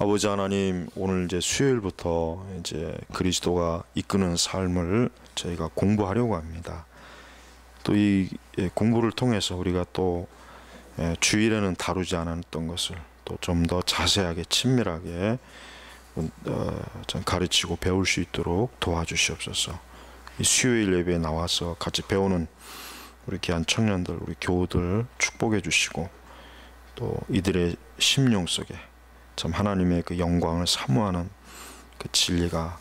아버지 하나님, 오늘 이제 수요일부터 이제 그리스도가 이끄는 삶을 저희가 공부하려고 합니다. 또 이 공부를 통해서 우리가 또 주일에는 다루지 않았던 것을 또 좀 더 자세하게 친밀하게 좀 가르치고 배울 수 있도록 도와주시옵소서. 이 수요일 예배에 나와서 같이 배우는 우리 귀한 청년들, 우리 교우들 축복해 주시고, 또 이들의 심령 속에 참 하나님의 그 영광을 사모하는 그 진리가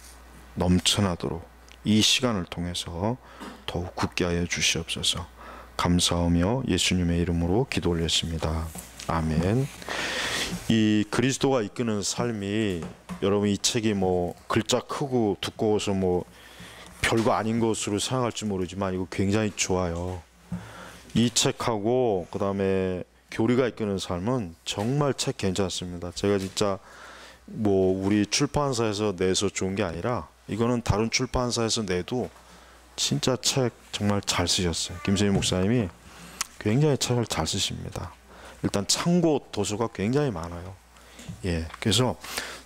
넘쳐나도록 이 시간을 통해서 더욱 굳게 하여 주시옵소서. 감사하며 예수님의 이름으로 기도 올렸습니다. 아멘. 이 그리스도가 이끄는 삶이, 여러분 이 책이 뭐 글자 크고 두꺼워서 뭐 별거 아닌 것으로 생각할지 모르지만 이거 굉장히 좋아요. 이 책하고 그 다음에 교리가 이끄는 삶은 정말 책 괜찮습니다. 제가 진짜 뭐 우리 출판사에서 내서 좋은 게 아니라 이거는 다른 출판사에서 내도 진짜 책 정말 잘 쓰셨어요. 김세희 목사님이 굉장히 책을 잘 쓰십니다. 일단 참고 도서가 굉장히 많아요. 그래서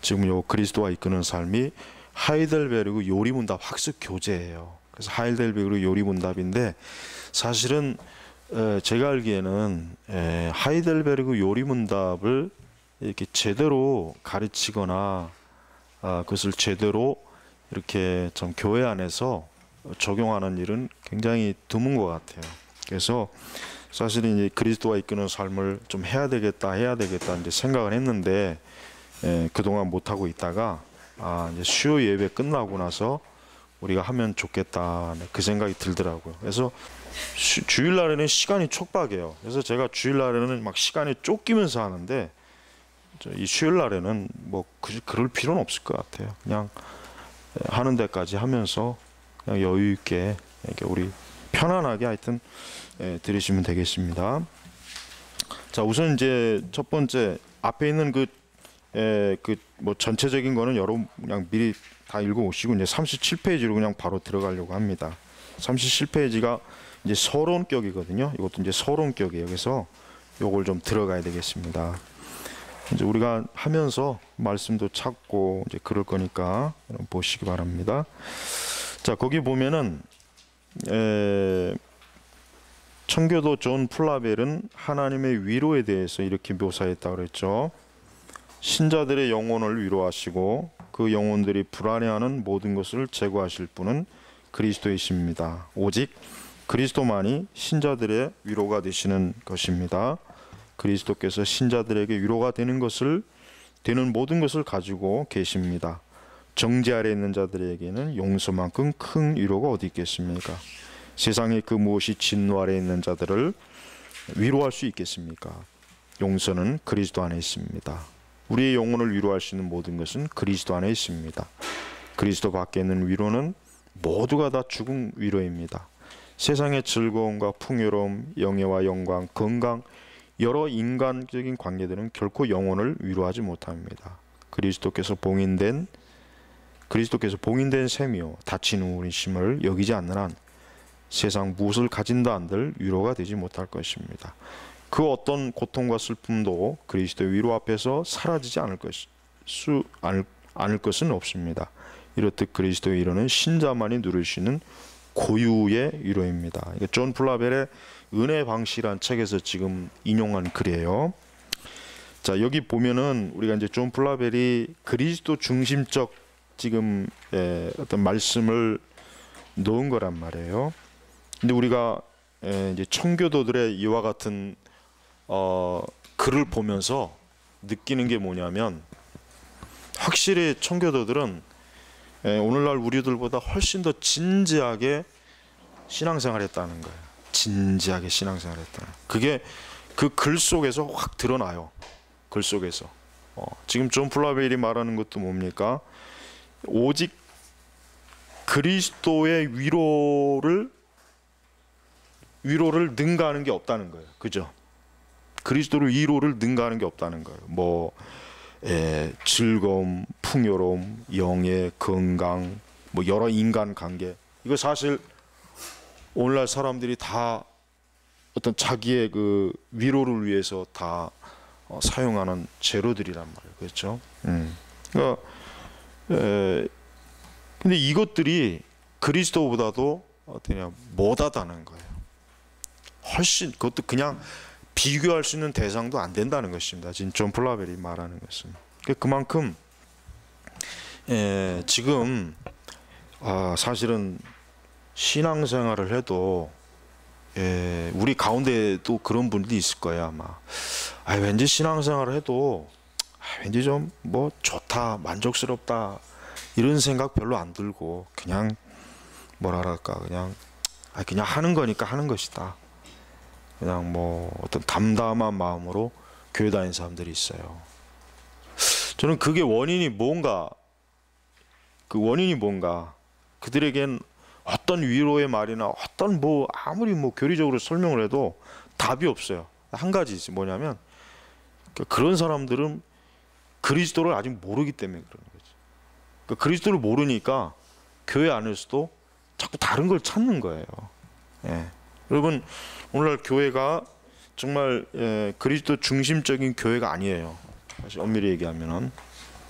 지금 요 그리스도가 이끄는 삶이 하이델베르그 요리문답 학습 교재예요. 그래서 하이델베르그 요리문답인데, 사실은 제가 알기에는 하이델베르그 요리문답을 이렇게 제대로 가르치거나 그것을 제대로 이렇게 좀 교회 안에서 적용하는 일은 굉장히 드문 것 같아요. 그래서 사실은 이제 그리스도가 이끄는 삶을 좀 해야 되겠다 이제 생각을 했는데, 그동안 못 하고 있다가 이제 수요 예배 끝나고 나서 우리가 하면 좋겠다, 그 생각이 들더라고요. 그래서 주일날에는 시간이 촉박해요. 그래서 제가 주일날에는 막 시간이 쫓기면서 하는데, 이 수요일날에는 뭐 그럴 필요는 없을 것 같아요. 그냥 하는 데까지 하면서 그냥 여유 있게 이렇게 우리 편안하게 하여튼 들으시면 되겠습니다. 자, 우선 이제 첫 번째 앞에 있는 뭐 전체적인 거는 여러분 그냥 미리 다 읽어오시고 이제 37페이지로 그냥 바로 들어가려고 합니다. 37페이지가 이제 서론격이거든요. 이것도 이제 서론격이에요. 그래서 요걸 좀 들어가야 되겠습니다. 이제 우리가 하면서 말씀도 찾고 이제 그럴 거니까 여러분 보시기 바랍니다. 자, 거기 보면은 청교도 존 플라벨은 하나님의 위로에 대해서 이렇게 묘사했다고 그랬죠. 신자들의 영혼을 위로하시고 그 영혼들이 불안해하는 모든 것을 제거하실 분은 그리스도이십니다. 오직 그리스도만이 신자들의 위로가 되시는 것입니다. 그리스도께서 신자들에게 위로가 되는 모든 것을 가지고 계십니다. 정죄 아래 있는 자들에게는 용서만큼 큰 위로가 어디 있겠습니까? 세상에 그 무엇이 진노 아래 있는 자들을 위로할 수 있겠습니까? 용서는 그리스도 안에 있습니다. 우리의 영혼을 위로할 수 있는 모든 것은 그리스도 안에 있습니다. 그리스도 밖에 있는 위로는 모두가 다 죽은 위로입니다. 세상의 즐거움과 풍요로움, 영예와 영광, 건강, 여러 인간적인 관계들은 결코 영혼을 위로하지 못합니다. 그리스도께서 봉인된 셈이요 다친 우리심을 여기지 않는 한 세상 무엇을 가진다 한들 위로가 되지 못할 것입니다. 그 어떤 고통과 슬픔도 그리스도의 위로 앞에서 사라지지 않을 것은 없습니다. 이렇듯 그리스도의 위로는 신자만이 누릴 수 있는 고유의 위로입니다. 이게 존 플라벨의 은혜 방식이라는 책에서 지금 인용한 글이에요. 자, 여기 보면은 우리가 이제 존 플라벨이 그리스도 중심적 지금 어떤 말씀을 넣은 거란 말이에요. 근데 우리가 이제 청교도들의 이와 같은 글을 보면서 느끼는 게 뭐냐면, 확실히 청교도들은 오늘날 우리들보다 훨씬 더 진지하게 신앙생활 했다는 거예요. 진지하게 신앙생활 했다. 그게 그 글 속에서 확 드러나요. 글 속에서. 지금 존 플라벨이 말하는 것도 뭡니까? 오직 그리스도의 위로를 능가하는 게 없다는 거예요. 그죠? 그리스도를 위로를 능가하는 게 없다는 거예요. 뭐 즐거움, 풍요로움, 영예, 건강, 뭐 여러 인간 관계, 이거 사실 오늘날 사람들이 다 어떤 자기의 그 위로를 위해서 다 사용하는 재료들이란 말이에요. 그렇죠? 그러니까 근데 이것들이 그리스도보다도 어떠냐 못하다는 거예요. 훨씬 그것도 그냥 비교할 수 있는 대상도 안 된다는 것입니다. 지금 존 플라벨이 말하는 것은 그만큼 지금 사실은 신앙생활을 해도 우리 가운데도 그런 분들이 있을 거예요 아마. 왠지 신앙생활을 해도 왠지 좀 뭐 좋다 만족스럽다 이런 생각 별로 안 들고 그냥 뭐랄까 그냥 하는 거니까 하는 것이다. 그냥 뭐 어떤 담담한 마음으로 교회 다니는 사람들이 있어요. 저는 그게 원인이 뭔가 그들에겐 어떤 위로의 말이나 어떤 뭐 아무리 뭐 교리적으로 설명을 해도 답이 없어요. 한 가지지 뭐냐면 그런 사람들은 그리스도를 아직 모르기 때문에 그러는 거죠. 그리스도를 모르니까 교회 안에서도 자꾸 다른 걸 찾는 거예요. 여러분 오늘날 교회가 정말 그리스도 중심적인 교회가 아니에요. 사실 엄밀히 얘기하면은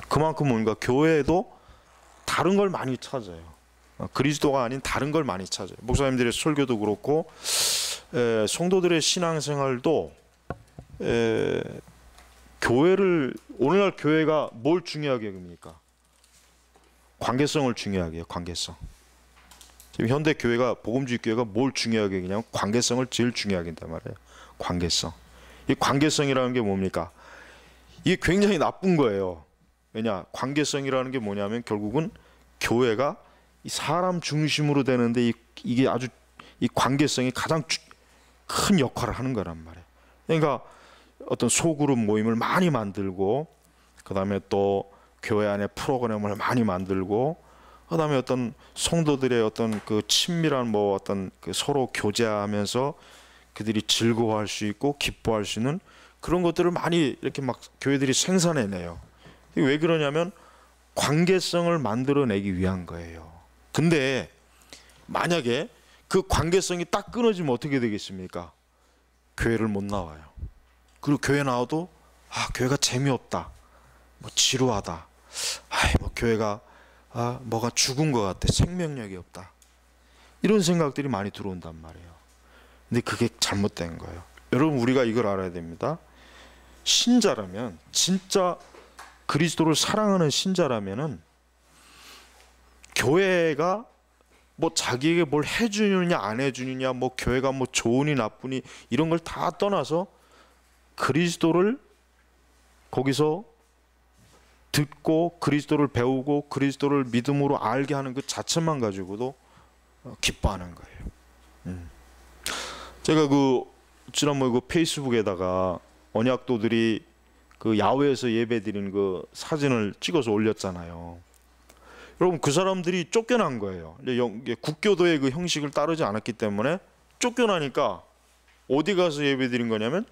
그만큼 뭔가 교회에도 다른 걸 많이 찾아요. 그리스도가 아닌 다른 걸 많이 찾아요. 목사님들의 설교도 그렇고 성도들의 신앙생활도 교회를 오늘날 교회가 뭘 중요하게 여깁니까? 관계성을 중요하게 해요. 관계성. 지금 현대 교회가 복음주의 교회가 뭘 중요하게 여기냐면 관계성을 제일 중요하게 한단 말이에요. 관계성. 이 관계성이라는 게 뭡니까? 이게 굉장히 나쁜 거예요. 왜냐? 관계성이라는 게 뭐냐면 결국은 교회가 이 사람 중심으로 되는데 이게 아주 이 관계성이 가장 큰 역할을 하는 거란 말이에요. 그러니까 어떤 소그룹 모임을 많이 만들고 그다음에 또 교회 안에 프로그램을 많이 만들고 그다음에 어떤 성도들의 어떤 그 친밀한 뭐 어떤 그 서로 교제하면서 그들이 즐거워할 수 있고 기뻐할 수 있는 그런 것들을 많이 이렇게 막 교회들이 생산해내요. 왜 그러냐면 관계성을 만들어내기 위한 거예요. 근데 만약에 그 관계성이 딱 끊어지면 어떻게 되겠습니까? 교회를 못 나와요. 그리고 교회 나와도 교회가 재미없다, 뭐 지루하다, 뭐 교회가 뭐가 죽은 것 같아, 생명력이 없다, 이런 생각들이 많이 들어온단 말이에요. 근데 그게 잘못된 거예요. 여러분 우리가 이걸 알아야 됩니다. 신자라면, 진짜 그리스도를 사랑하는 신자라면은 교회가 뭐 자기에게 뭘 해주느냐 안 해주느냐, 뭐 교회가 뭐 좋으니 나쁘니 이런 걸 다 떠나서 그리스도를 거기서 듣고 그리스도를 배우고 그리스도를 믿음으로 알게 하는 그 자체만 가지고도 기뻐하는 거예요. 제가 지난번에 페이스북에다가 언약도들이 그 야외에서 예배드리는 그 사진을 찍어서 올렸잖아요. 여러분 그 사람들이 쫓겨난 거예요. 이제 국교도의 그 형식을 따르지 않았기 때문에 쫓겨나니까 어디 가서 예배드린 거냐면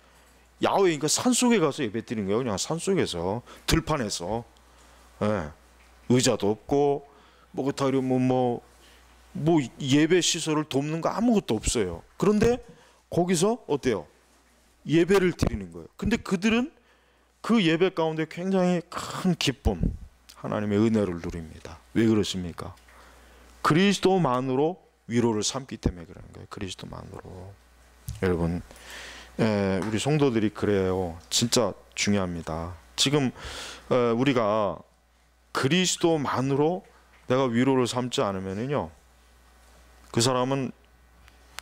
야외, 그러니까 산속에 가서 예배드린 거예요. 그냥 산속에서 들판에서. 의자도 없고 뭐 예배 시설을 돕는 거 아무것도 없어요. 그런데 거기서 어때요? 예배를 드리는 거예요. 근데 그들은 그 예배 가운데 굉장히 큰 기쁨, 하나님의 은혜를 누립니다. 왜 그렇습니까? 그리스도만으로 위로를 삼기 때문에 그러는 거예요. 그리스도만으로. 여러분 우리 성도들이 그래요. 진짜 중요합니다. 지금 우리가 그리스도만으로 내가 위로를 삼지 않으면은요, 그 사람은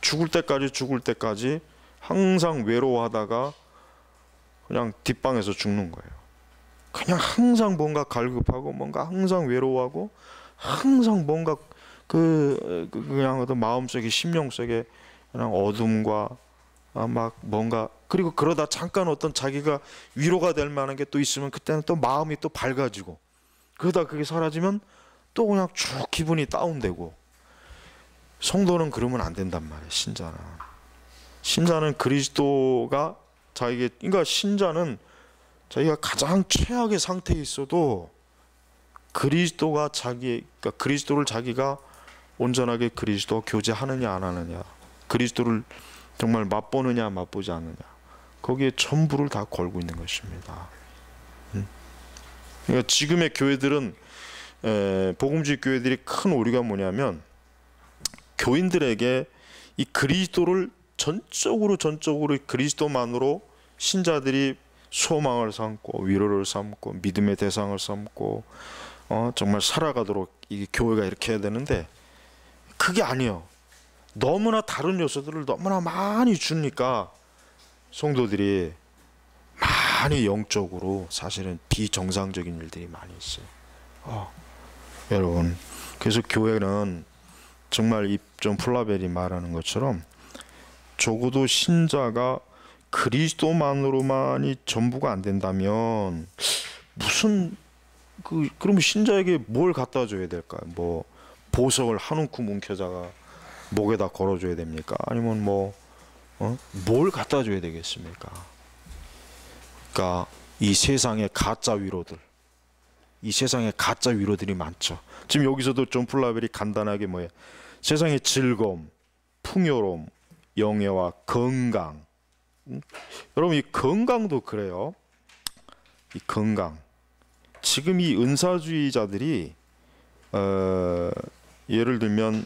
죽을 때까지 항상 외로워하다가 그냥 뒷방에서 죽는 거예요. 그냥 항상 뭔가 갈급하고 뭔가 항상 외로워하고 항상 뭔가 그냥 어떤 마음속에 심령속에 그냥 어둠과 막 뭔가, 그리고 그러다 잠깐 어떤 자기가 위로가 될 만한 게 또 있으면 그때는 또 마음이 또 밝아지고, 그러다 그게 사라지면 또 그냥 쭉 기분이 다운되고. 성도는 그러면 안 된단 말이에요. 신자는 그리스도가 자기에게, 그러니까 신자는 자기가 가장 최악의 상태에 있어도 그리스도를 자기가 온전하게 그리스도와 교제하느냐 안 하느냐, 그리스도를 정말 맛보느냐 맛보지 않느냐, 거기에 전부를 다 걸고 있는 것입니다. 그러니까 지금의 교회들은 복음주의 교회들이 큰 오류가 뭐냐면 교인들에게 이 그리스도를 전적으로 그리스도만으로 신자들이 소망을 삼고 위로를 삼고 믿음의 대상을 삼고 정말 살아가도록 이 교회가 이렇게 해야 되는데 그게 아니에요. 너무나 다른 요소들을 너무나 많이 주니까 성도들이 많이 영적으로 사실은 비정상적인 일들이 많이 있어요. 여러분, 그래서 교회는 정말 이 존 플라벨이 말하는 것처럼 적어도 신자가 그리스도만으로만이 전부가 안 된다면 무슨 그러면 신자에게 뭘 갖다 줘야 될까요? 뭐 보석을 한 움큼 뭉켜다가 목에다 걸어줘야 됩니까? 아니면 뭘 갖다 줘야 되겠습니까? 그러니까 이 세상의 가짜 위로들이 많죠. 지금 여기서도 존 플라벨이 간단하게 세상의 즐거움, 풍요로움, 영예와 건강. 여러분, 이 건강도 그래요. 이 건강. 지금 이 은사주의자들이 예를 들면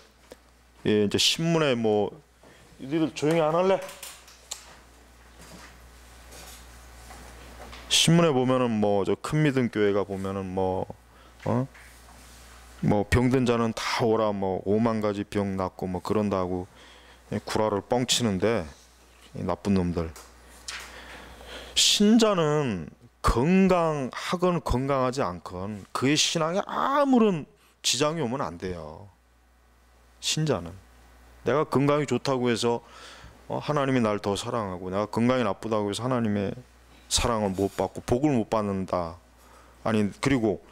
이제 신문에 니들 조용히 안 할래? 신문에 보면은 저 큰 믿음 교회가 보면은 병든 자는 다 오라 5만 가지 병 낫고 그런다고 구라를 뻥치는데 나쁜 놈들. 신자는 건강하건 건강하지 않건 그의 신앙에 아무런 지장이 오면 안 돼요. 신자는 내가 건강이 좋다고 해서 하나님이 날 더 사랑하고 내가 건강이 나쁘다고 해서 하나님의 사랑을 못 받고 복을 못 받는다. 아니 그리고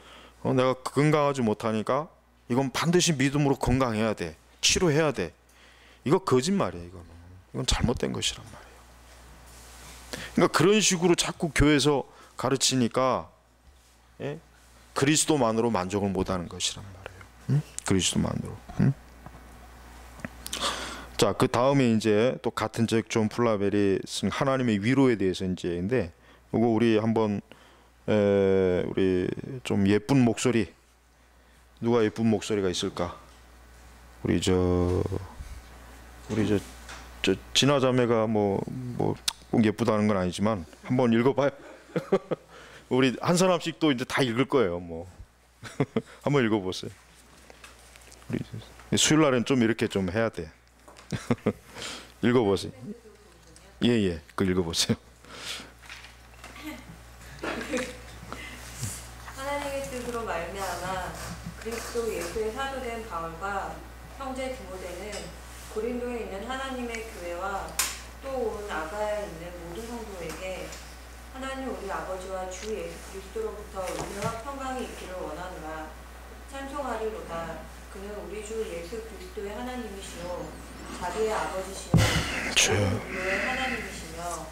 내가 건강하지 못하니까 이건 반드시 믿음으로 건강해야 돼. 치료해야 돼. 이거 거짓말이에요. 이건 잘못된 것이란 말이에요. 그러니까 그런 식으로 자꾸 교회에서 가르치니까 그리스도만으로 만족을 못하는 것이란 말이에요. 그리스도만으로. 자, 그 다음에 이제 또 같은 책 존 플라벨이 쓴 하나님의 위로에 대해서 이제인데 이거 우리 한번 우리 좀 예쁜 목소리, 누가 예쁜 목소리가 있을까? 우리 저 진화자매가 꼭 예쁘다는 건 아니지만 한번 읽어봐요. 우리 한 사람씩 또 이제 다 읽을 거예요. 한번 읽어보세요. 우리 수요일 날은 좀 이렇게 좀 해야 돼. 읽어보세요. 예, 그 읽어보세요. 하나님의 뜻으로 말미암아 그리스도 예수의 사도된 바울과 형제 디모데는 고린도에 있는 하나님의 교회와 또 온 아가야에 있는 모든 성도에게 하나님 우리 아버지와 주 예수 그리스도로부터 은혜와 평강이 있기를 원하노라. 찬송하리로다. 그는 우리 주 예수 그리스도의 하나님이시요 자기의 아버지시요 우리의 하나님이시며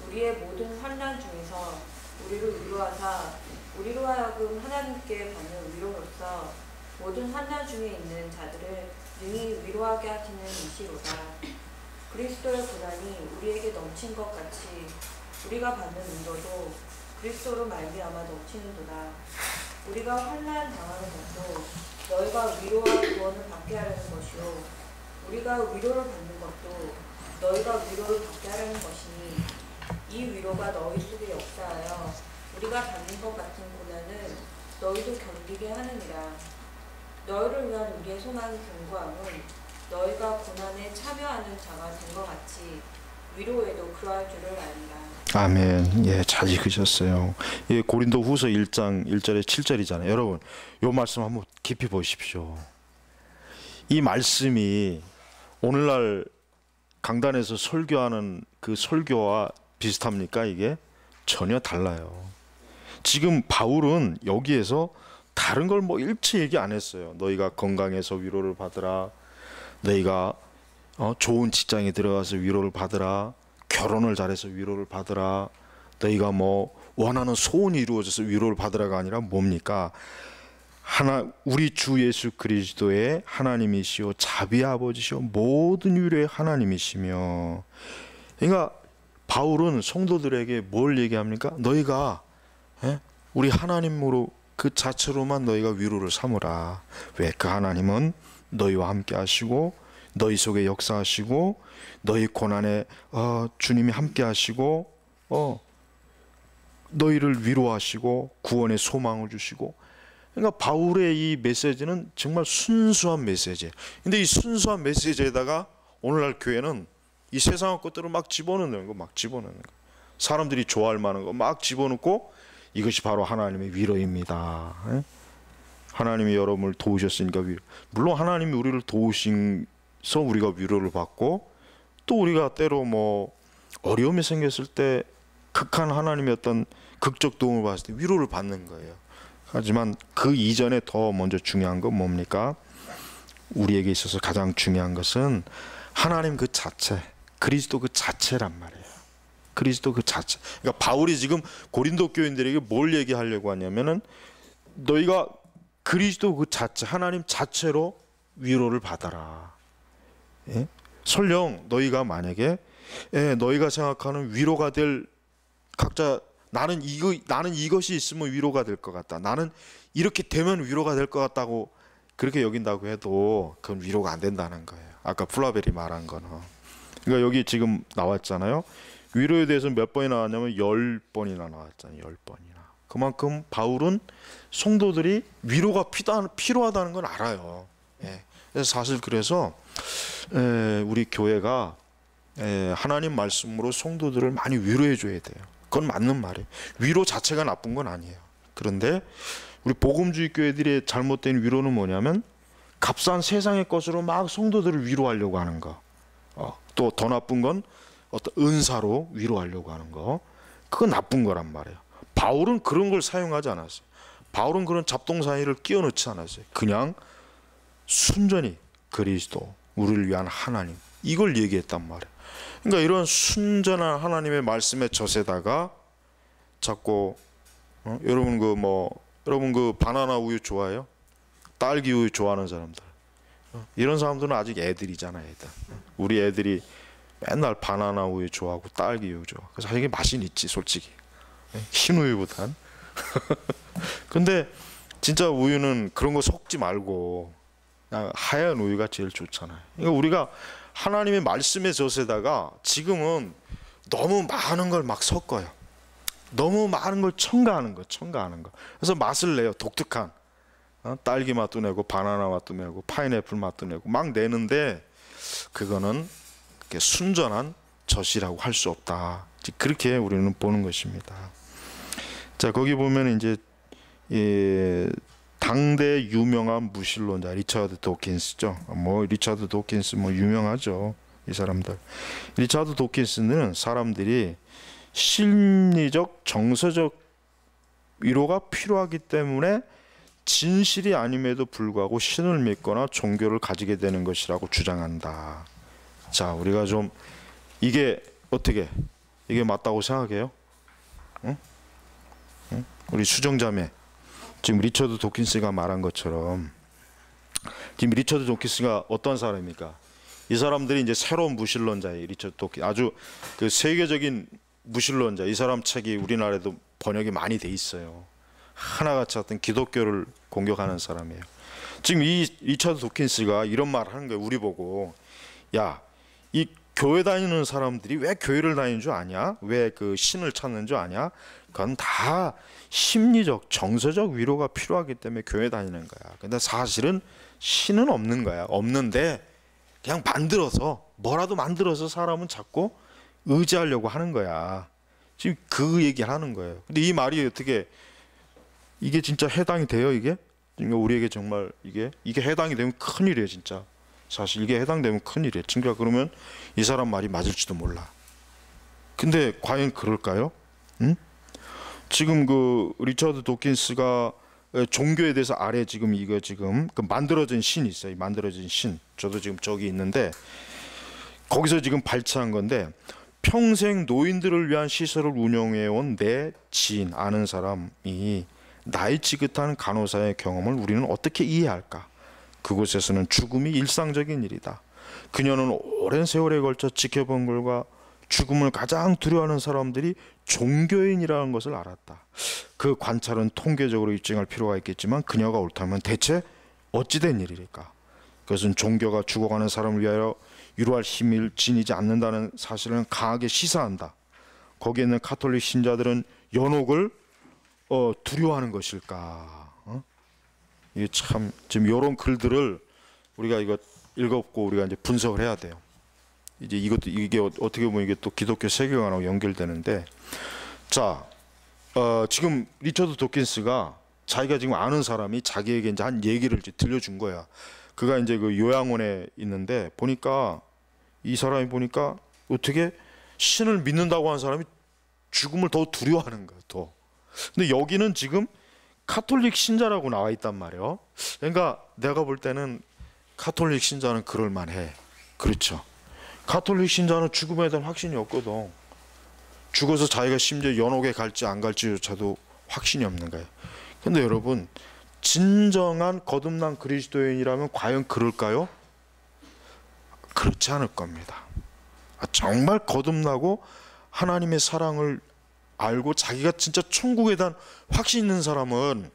우리의 모든 환난 중에서 우리를 위로하사 우리로 하여금 하나님께 받는 위로로서 모든 환난 중에 있는 자들을 능히 위로하게 하시는 이시로다. 그리스도의 고난이 우리에게 넘친 것 같이 우리가 받는 위로도 그리스도로 말미암아 넘치는도다. 우리가 환난 당하는 것도 너희가 위로와 구원을 받게 하려는 것이요 우리가 위로를 받는 것도 너희가 위로를 받게 하려는 것이니 이 위로가 너희 속에 역사하여 우리가 받는 것 같은 고난은 너희도 견디게 하느니라. 너희를 위한 우리의 소망이 견고함은 너희가 고난에 참여하는 자가 된 것 같이 위로에도 그러할 줄을 아니라. 아멘. 예, 잘 읽으셨어요. 예, 고린도 후서 1장 1절에 7절이잖아요. 여러분, 요 말씀 한번 깊이 보십시오. 이 말씀이 오늘날 강단에서 설교하는 그 설교와 비슷합니까? 이게 전혀 달라요. 지금 바울은 여기에서 다른 걸 일체 얘기 안 했어요. 너희가 건강해서 위로를 받으라. 너희가 좋은 직장에 들어가서 위로를 받으라. 결혼을 잘해서 위로를 받으라. 너희가 원하는 소원이 이루어져서 위로를 받으라가 아니라 뭡니까? 우리 주 예수 그리스도의 하나님이시오 자비의 아버지시오 모든 위로의 하나님이시며, 그러니까 바울은 성도들에게 뭘 얘기합니까? 너희가 우리 하나님으로 그 자체로만 너희가 위로를 삼으라. 왜? 그 하나님은 너희와 함께 하시고 너희 속에 역사하시고 너희 고난에 주님이 함께 하시고 너희를 위로하시고 구원의 소망을 주시고. 그러니까 바울의 이 메시지는 정말 순수한 메시지. 근데 이 순수한 메시지에다가 오늘날 교회는 이 세상의 것들을 막 집어넣는 거, 막 집어넣는 거. 사람들이 좋아할 만한 거 막 집어넣고 이것이 바로 하나님의 위로입니다. 하나님이 여러분을 도우셨으니까 위로. 물론 하나님이 우리를 도우셔서 우리가 위로를 받고, 또 우리가 때로 뭐 어려움이 생겼을 때 극한 하나님의 어떤 극적 도움을 받을 때 위로를 받는 거예요. 하지만 그 이전에 더 먼저 중요한 건 뭡니까? 우리에게 있어서 가장 중요한 것은 하나님 그 자체, 그리스도 그 자체란 말이에요. 그리스도 그 자체. 그러니까 바울이 지금 고린도 교인들에게 뭘 얘기하려고 하냐면은 너희가 그리스도 그 자체, 하나님 자체로 위로를 받아라. 예? 설령 너희가 만약에 너희가 생각하는 위로가 될 각자 나는 이것이 있으면 위로가 될 것 같다. 나는 이렇게 되면 위로가 될 것 같다고 그렇게 여긴다고 해도 그건 위로가 안 된다는 거예요. 아까 플라벨이 말한 거는. 그러니까 여기 지금 나왔잖아요. 위로에 대해서 몇 번이 나왔냐면 10번이나 나왔잖아요. 10번이나. 그만큼 바울은 성도들이 위로가 필요하다는 건 알아요. 그래서 사실 그래서 우리 교회가 하나님 말씀으로 성도들을 많이 위로해 줘야 돼요. 그건 맞는 말이에요. 위로 자체가 나쁜 건 아니에요. 그런데 우리 복음주의 교회들의 잘못된 위로는 뭐냐면 값싼 세상의 것으로 막 성도들을 위로하려고 하는 거. 또 더 나쁜 건 어떤 은사로 위로하려고 하는 거. 그건 나쁜 거란 말이에요. 바울은 그런 걸 사용하지 않았어요. 바울은 그런 잡동사니를 끼워 넣지 않았어요. 그냥 순전히 그리스도, 우리를 위한 하나님, 이걸 얘기했단 말이에요. 그러니까 이런 순전한 하나님의 말씀의 젖에다가 자꾸 여러분 그 바나나 우유 좋아해요? 딸기 우유 좋아하는 사람들, 이런 사람들은 아직 애들이잖아. 애들. 우리 애들이 맨날 바나나 우유 좋아하고 딸기 우유 좋아. 그래서 이게 맛이 있지 솔직히, 흰 우유보단. 근데 진짜 우유는 그런 거 섞지 말고 그냥 하얀 우유가 제일 좋잖아요. 그러니까 우리가 하나님의 말씀의 젖에다가 지금은 너무 많은 걸 막 섞어요. 너무 많은 걸 첨가하는 거. 그래서 맛을 내요. 독특한 딸기 맛도 내고 바나나 맛도 내고 파인애플 맛도 내고 막 내는데 그거는 순전한 젖이라고 할 수 없다. 그렇게 우리는 보는 것입니다. 자, 거기 보면 이제 당대 유명한 무신론자 리처드 도킨스죠. 리처드 도킨스 유명하죠. 이 사람들. 리처드 도킨스는 사람들이 심리적 정서적 위로가 필요하기 때문에 진실이 아님에도 불구하고 신을 믿거나 종교를 가지게 되는 것이라고 주장한다. 자, 우리가 좀 이게 어떻게 이게 맞다고 생각해요? 응? 우리 수정자매, 지금 리처드 도킨스가 말한 것처럼 지금 리처드 도킨스가 어떤 사람입니까? 이 사람들이 이제 새로운 무신론자예요. 리처드 도킨스 아주 그 세계적인 무신론자. 이 사람 책이 우리나라에도 번역이 많이 돼 있어요. 하나같이 어떤 기독교를 공격하는 사람이에요. 지금 이 리처드 도킨스가 이런 말을 하는 거예요. 우리 보고, 야, 이 교회 다니는 사람들이 왜 교회를 다니는 줄 아냐? 왜 그 신을 찾는 줄 아냐? 그건 다 심리적, 정서적 위로가 필요하기 때문에 교회 다니는 거야. 근데 사실은 신은 없는 거야. 없는데 그냥 뭐라도 만들어서 사람은 자꾸 의지하려고 하는 거야. 지금 그 얘기를 하는 거예요. 근데 이 말이 어떻게 이게 진짜 해당이 돼요? 이게 우리에게 정말 이게 해당이 되면 큰일이에요. 진짜 사실 이게 해당되면 큰일이에요. 진짜 그러면 이 사람 말이 맞을지도 몰라. 근데 과연 그럴까요? 응? 지금 그 리처드 도킨스가 종교에 대해서 아래 지금 그 만들어진 신이 있어요. 만들어진 신. 저도 지금 저기 있는데 거기서 지금 발췌한 건데, 평생 노인들을 위한 시설을 운영해온 내 지인, 아는 사람이 나이 지긋한 간호사의 경험을 우리는 어떻게 이해할까? 그곳에서는 죽음이 일상적인 일이다. 그녀는 오랜 세월에 걸쳐 지켜본 결과 죽음을 가장 두려워하는 사람들이 종교인이라는 것을 알았다. 그 관찰은 통계적으로 입증할 필요가 있겠지만 그녀가 옳다면 대체 어찌된 일일까? 그것은 종교가 죽어가는 사람을 위하여 위로할 힘을 지니지 않는다는 사실을 강하게 시사한다. 거기에 있는 가톨릭 신자들은 연옥을 두려워하는 것일까? 이게 참 지금 이런 글들을 우리가 이거 읽었고 우리가 이제 분석을 해야 돼요. 이제 이게 어떻게 보면 이게 또 기독교 세계관하고 연결되는데, 자, 지금 리처드 도킨스가 자기가 지금 아는 사람이 자기에게 이제 한 얘기를 이제 들려준 거야. 그가 이제 그 요양원에 있는데 보니까 이 사람이 보니까 어떻게 신을 믿는다고 하는 사람이 죽음을 더 두려워하는 거야, 더. 근데 여기는 지금 가톨릭 신자라고 나와 있단 말이에요. 그러니까 내가 볼 때는 가톨릭 신자는 그럴 만해. 그렇죠. 가톨릭 신자는 죽음에 대한 확신이 없거든. 죽어서 자기가 심지어 연옥에 갈지 안 갈지조차도 확신이 없는 거예요. 근데 여러분, 진정한 거듭난 그리스도인이라면 과연 그럴까요? 그렇지 않을 겁니다. 정말 거듭나고 하나님의 사랑을 알고 자기가 진짜 천국에 대한 확신 있는 사람은,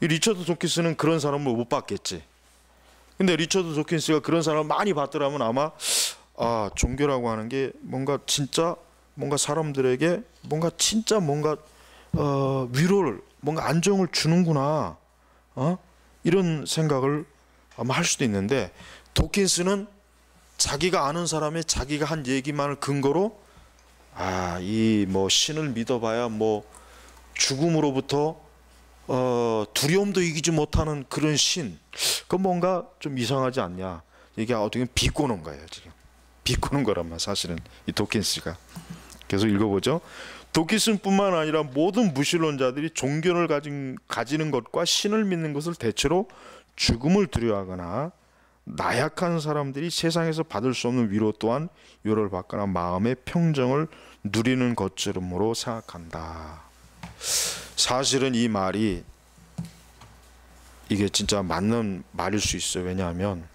이 리처드 도킨스는 그런 사람을 못 봤겠지. 근데 리처드 도킨스가 그런 사람을 많이 봤더라면 아마 종교라고 하는 게 뭔가 진짜 뭔가 사람들에게 뭔가 진짜 뭔가 위로를, 뭔가 안정을 주는구나, 이런 생각을 아마 할 수도 있는데, 도킨스는 자기가 아는 사람의 자기가 한 얘기만을 근거로 이 뭐 신을 믿어봐야 뭐 죽음으로부터 두려움도 이기지 못하는 그런 신, 그건 뭔가 좀 이상하지 않냐. 이게 어떻게 비꼬는 거예요. 지금 비꼬는 거란 말, 사실은 이 도킨스가. 계속 읽어보죠. 도킨스뿐만 아니라 모든 무신론자들이 종교를 가지는 것과 신을 믿는 것을 대체로 죽음을 두려워하거나, 나약한 사람들이 세상에서 받을 수 없는 위로 또한 위로를 받거나 마음의 평정을 누리는 것처럼으로 생각한다. 사실은 이 말이 이게 진짜 맞는 말일 수 있어요. 왜냐하면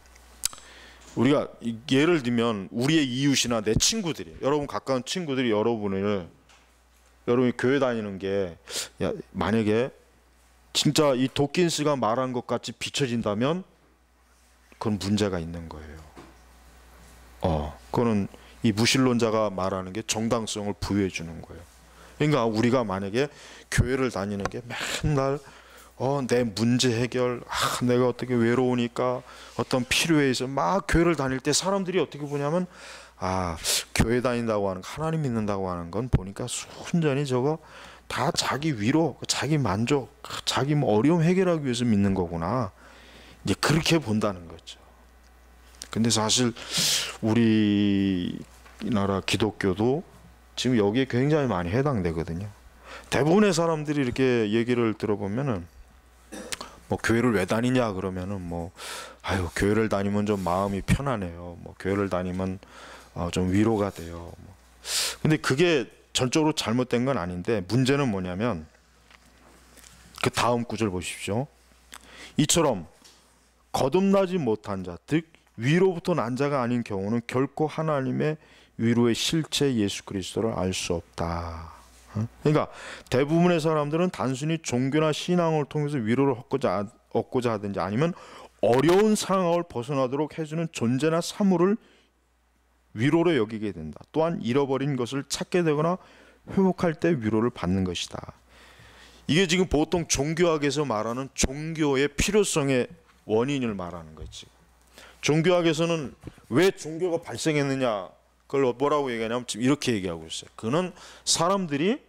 우리가 예를 들면 우리의 이웃이나 내 친구들이, 여러분 가까운 친구들이 여러분이 교회 다니는 게 만약에 진짜 이 도킨스가 말한 것 같이 비춰진다면 그건 문제가 있는 거예요. 그거는 이 무신론자가 말하는 게 정당성을 부여해 주는 거예요. 그러니까 우리가 만약에 교회를 다니는 게 맨날 내 문제 해결, 내가 어떻게 외로우니까 어떤 필요에 있어 막 교회를 다닐 때 사람들이 어떻게 보냐면 교회 다닌다고 하는, 하나님 믿는다고 하는 건 보니까 순전히 저거 다 자기 위로, 자기 만족, 자기 뭐 어려움 해결하기 위해서 믿는 거구나, 이제 그렇게 본다는 거죠. 근데 사실 우리나라 기독교도 지금 여기에 굉장히 많이 해당되거든요. 대부분의 사람들이 이렇게 얘기를 들어보면은 뭐 교회를 왜 다니냐 그러면은 교회를 다니면 좀 마음이 편하네요. 교회를 다니면 좀 위로가 돼요. 근데 그게 전적으로 잘못된 건 아닌데, 문제는 뭐냐면 그 다음 구절 보십시오. 이처럼 거듭나지 못한 자, 즉 위로부터 난 자가 아닌 경우는 결코 하나님의 위로의 실체 예수 그리스도를 알 수 없다. 그러니까 대부분의 사람들은 단순히 종교나 신앙을 통해서 위로를 얻고자 하든지, 아니면 어려운 상황을 벗어나도록 해주는 존재나 사물을 위로로 여기게 된다. 또한 잃어버린 것을 찾게 되거나 회복할 때 위로를 받는 것이다. 이게 지금 보통 종교학에서 말하는 종교의 필요성의 원인을 말하는 거지. 종교학에서는 왜 종교가 발생했느냐, 그걸 뭐라고 얘기하냐면 지금 이렇게 얘기하고 있어요. 그는 사람들이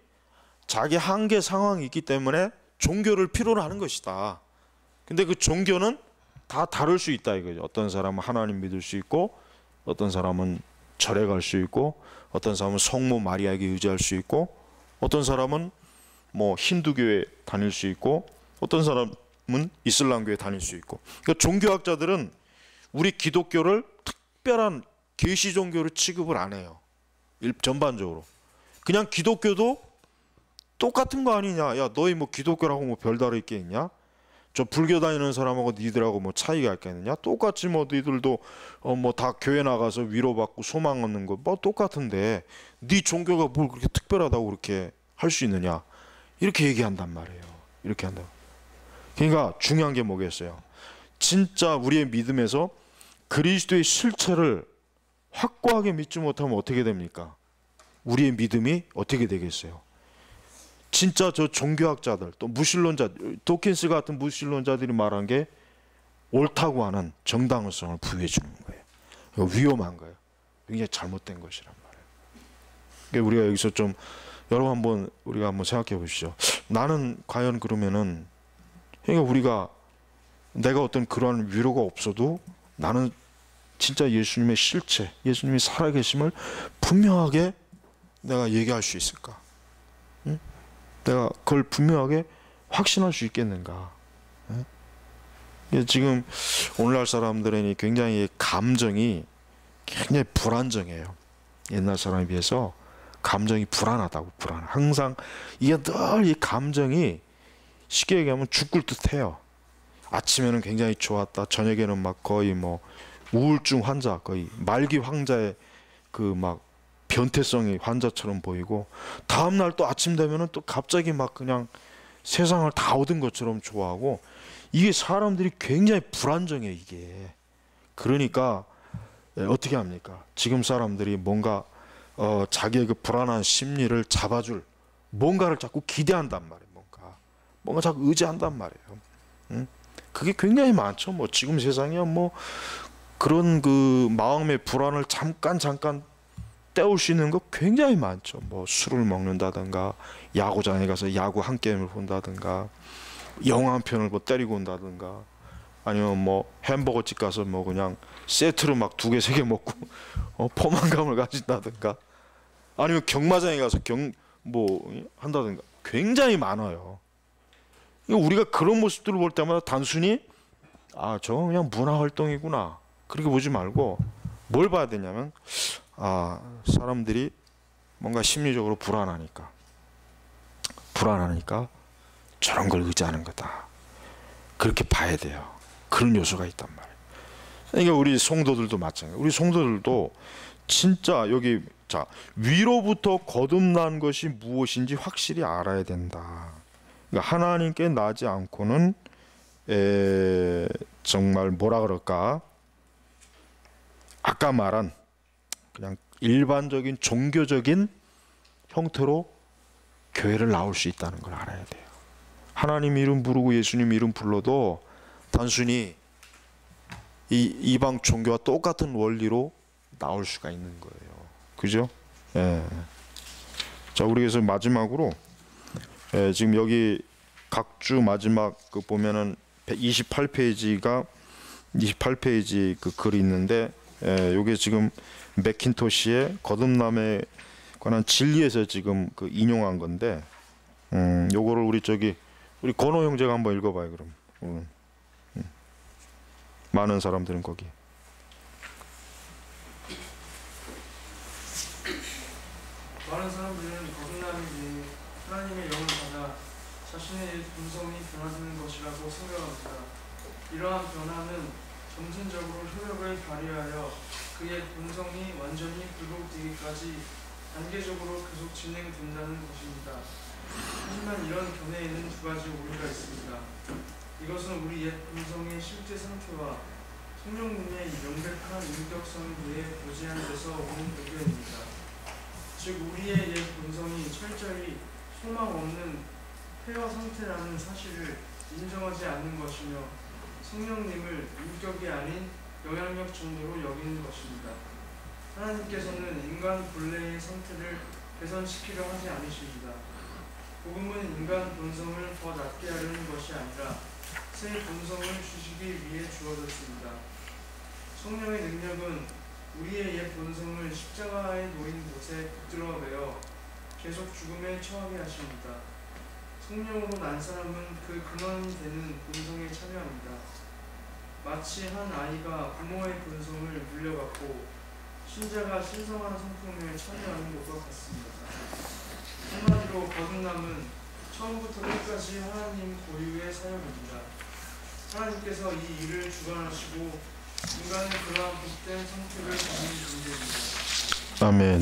자기 한계 상황이 있기 때문에 종교를 필요로 하는 것이다. 근데 그 종교는 다 다를 수 있다 이거죠. 어떤 사람은 하나님 믿을 수 있고, 어떤 사람은 절에 갈 수 있고, 어떤 사람은 성모 마리아에게 의지할 수 있고, 어떤 사람은 뭐 힌두교에 다닐 수 있고, 어떤 사람은 이슬람교에 다닐 수 있고. 그러니까 종교학자들은 우리 기독교를 특별한 계시 종교로 취급을 안 해요. 전반적으로 그냥 기독교도 똑같은 거 아니냐, 야 너희 뭐 기독교라고 뭐 별다를 게 있냐, 저 불교 다니는 사람하고 니들하고 뭐 차이가 있겠느냐? 똑같지 뭐. 니들도 뭐 다 교회 나가서 위로받고 소망 얻는 거 뭐 똑같은데 네 종교가 뭘 그렇게 특별하다고 그렇게 할 수 있느냐? 이렇게 얘기한단 말이에요. 이렇게 한다. 그러니까 중요한 게 뭐겠어요? 진짜 우리의 믿음에서 그리스도의 실체를 확고하게 믿지 못하면 어떻게 됩니까? 우리의 믿음이 어떻게 되겠어요? 진짜 저 종교학자들, 또 무신론자, 도킨스 같은 무신론자들이 말한 게 옳다고 하는 정당성을 부여해 주는 거예요. 이거 위험한 거예요. 굉장히 잘못된 것이란 말이에요. 그러니까 우리가 여기서 좀 여러분 우리가 한번 생각해 보시죠. 나는 과연 그러면은, 그러니까 우리가 내가 어떤 그러한 위로가 없어도 나는 진짜 예수님의 실체, 예수님이 살아계심을 분명하게 내가 얘기할 수 있을까? 응? 내가 그걸 분명하게 확신할 수 있겠는가? 응? 지금 오늘날 사람들은 굉장히 감정이 굉장히 불안정해요. 옛날 사람에 비해서 감정이 불안하다고. 항상 이게 늘 이 감정이 쉽게 얘기하면 죽을 듯해요. 아침에는 굉장히 좋았다, 저녁에는 막 거의 뭐 우울증 환자, 거의 말기 환자의 그 막 변태성이 환자처럼 보이고, 다음 날 또 아침 되면은 또 갑자기 막 그냥 세상을 다 얻은 것처럼 좋아하고, 이게 사람들이 굉장히 불안정해 이게. 그러니까 어떻게 합니까? 지금 사람들이 뭔가 자기의 그 불안한 심리를 잡아줄 뭔가를 자꾸 기대한단 말이에요. 뭔가 자꾸 의지한단 말이에요. 응? 그게 굉장히 많죠. 뭐 지금 세상이야 뭐 그런 그 마음의 불안을 잠깐 때울 수 있는 거 굉장히 많죠. 뭐 술을 먹는다든가, 야구장에 가서 야구 한 게임을 본다든가, 영화 한 편을 뭐 때리고 온다든가, 아니면 뭐 햄버거 집 가서 뭐 그냥 세트로 막 2개 3개 먹고 포만감을 가진다든가, 아니면 경마장에 가서 뭐 한다든가, 굉장히 많아요. 우리가 그런 모습들을 볼 때마다 단순히 저건 그냥 문화 활동이구나 그렇게 보지 말고 뭘 봐야 되냐면, 사람들이 뭔가 심리적으로 불안하니까 저런 걸 의지하는 거다, 그렇게 봐야 돼요. 그런 요소가 있단 말이에요. 그러니까 우리 성도들도 마찬가지예요. 우리 성도들도 진짜 여기 위로부터 거듭난 것이 무엇인지 확실히 알아야 된다. 그러니까 하나님께 나지 않고는 정말 뭐라 그럴까, 아까 말한 그냥 일반적인 종교적인 형태로 교회를 나올 수 있다는 걸 알아야 돼요. 하나님 이름 부르고 예수님 이름 불러도 단순히 이 이방 종교와 똑같은 원리로 나올 수가 있는 거예요. 그죠? 예. 자, 우리 그래서 마지막으로 지금 여기 각주 마지막 그 보면은 28페이지 그 글이 있는데, 요게 지금 맥킨토시의 거듭남에 관한 진리에서 지금 그 인용한 건데, 요거를 우리 건호 형제가 한번 읽어봐요. 그럼 많은 사람들은 거기. 많은 사람들은 거듭남이 뒤에 하나님의 영을 받아 자신의 본성이 변화되는 것이라고 생각합니다. 이러한 변화는 점진적으로 효력을 발휘하여 그의 본성이 완전히 굴복되기까지 단계적으로 계속 진행된다는 것입니다. 하지만 이런 견해에는 2가지 오류가 있습니다. 이것은 우리 옛 본성의 실제 상태와 성령님의 명백한 인격성에 대해 교제한 데서 오는 의견입니다. 즉 우리의 옛 본성이 철저히 소망 없는 폐허 상태라는 사실을 인정하지 않는 것이며, 성령님을 인격이 아닌 영향력 정도로 여기는 것입니다. 하나님께서는 인간 본래의 상태를 개선시키려 하지 않으십니다. 복음은 인간 본성을 더 낮게 하려는 것이 아니라 새 본성을 주시기 위해 주어졌습니다. 성령의 능력은 우리의 옛 본성을 십자가에 놓인 곳에 붙들어 매어 계속 죽음에 처하게 하십니다. 성령으로 난 사람은 그 근원이 되는 본성에 참여합니다. 마치 한 아이가 부모의 본성을 물려받고 신자가 신성한 성품에 참여하는 것과 같습니다. 한마디로 거듭남은 처음부터 끝까지 하나님 고유의 사역입니다. 하나님께서 이 일을 주관하시고 인간은 그러한 복된 선택을 받는 존재입니다. 아멘.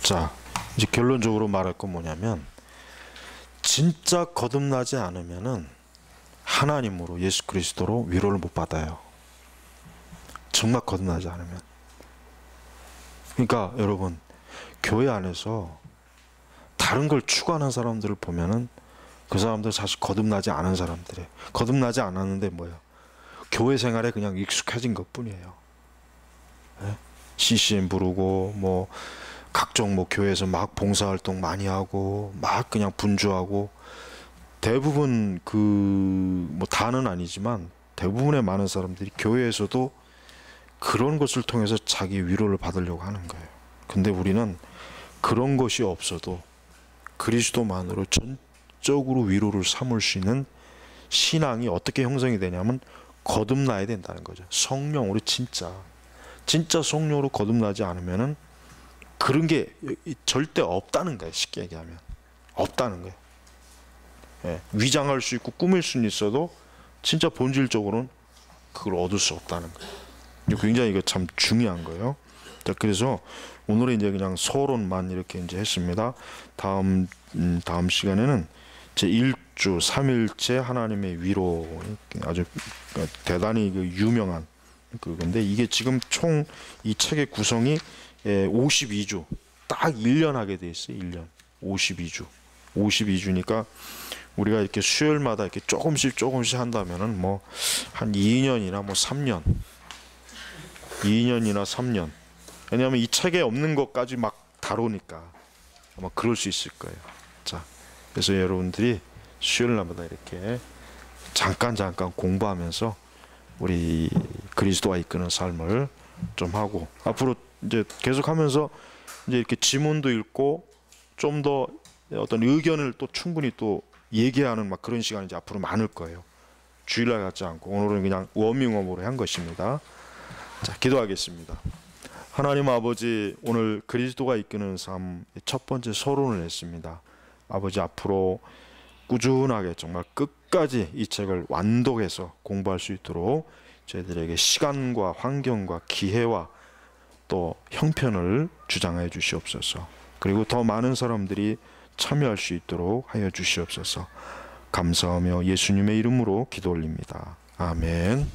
자, 이제 결론적으로 말할 건 뭐냐면, 진짜 거듭나지 않으면은 하나님으로, 예수 그리스도로 위로를 못 받아요. 정말 거듭나지 않으면. 그러니까 여러분, 교회 안에서 다른 걸 추구하는 사람들을 보면은 그 사람들 사실 거듭나지 않은 사람들이에요. 거듭나지 않았는데 뭐예요? 교회 생활에 그냥 익숙해진 것 뿐이에요. 네? CCM 부르고 뭐 각종 뭐 교회에서 막 봉사활동 많이 하고 막 그냥 분주하고, 대부분 그 뭐 다는 아니지만 대부분의 많은 사람들이 교회에서도 그런 것을 통해서 자기 위로를 받으려고 하는 거예요. 근데 우리는 그런 것이 없어도 그리스도만으로 전적으로 위로를 삼을 수 있는 신앙이 어떻게 형성이 되냐면 거듭나야 된다는 거죠. 성령으로 진짜 성령으로 거듭나지 않으면은 그런 게 절대 없다는 거예요. 쉽게 얘기하면 없다는 거예요. 예, 위장할 수 있고 꾸밀 수는 있어도 진짜 본질적으로는 그걸 얻을 수 없다는 거예요. 굉장히 이거 참 중요한 거예요. 자, 그래서 오늘은 이제 그냥 서론만 이렇게 이제 했습니다. 다음 시간에는 제 1주 3일째 하나님의 위로, 아주 대단히 그 유명한 그건데, 이게 지금 총 이 책의 구성이 52주, 딱 1년 하게 돼 있어요. 1년 52주니까 우리가 이렇게 수요일마다 이렇게 조금씩 한다면은 뭐 한 2년이나 뭐 3년, 2년이나 3년. 왜냐하면 이 책에 없는 것까지 막 다루니까 아마 그럴 수 있을 거예요. 자, 그래서 여러분들이 수요일마다 이렇게 잠깐 공부하면서 우리 그리스도와 이끄는 삶을 좀 하고, 앞으로 이제 계속하면서 이제 이렇게 지문도 읽고 좀 더 어떤 의견을 또 충분히 또 얘기하는 막 그런 시간이 이제 앞으로 많을 거예요. 주일날 같지 않고 오늘은 그냥 워밍업으로 한 것입니다. 자, 기도하겠습니다. 하나님 아버지, 오늘 그리스도가 이끄는 삶 첫 번째 서론을 했습니다. 아버지, 앞으로 꾸준하게 정말 끝까지 이 책을 완독해서 공부할 수 있도록 저희들에게 시간과 환경과 기회와 또 형편을 주장해 주시옵소서. 그리고 더 많은 사람들이 참여할 수 있도록 하여 주시옵소서. 감사하며 예수님의 이름으로 기도 올립니다. 아멘.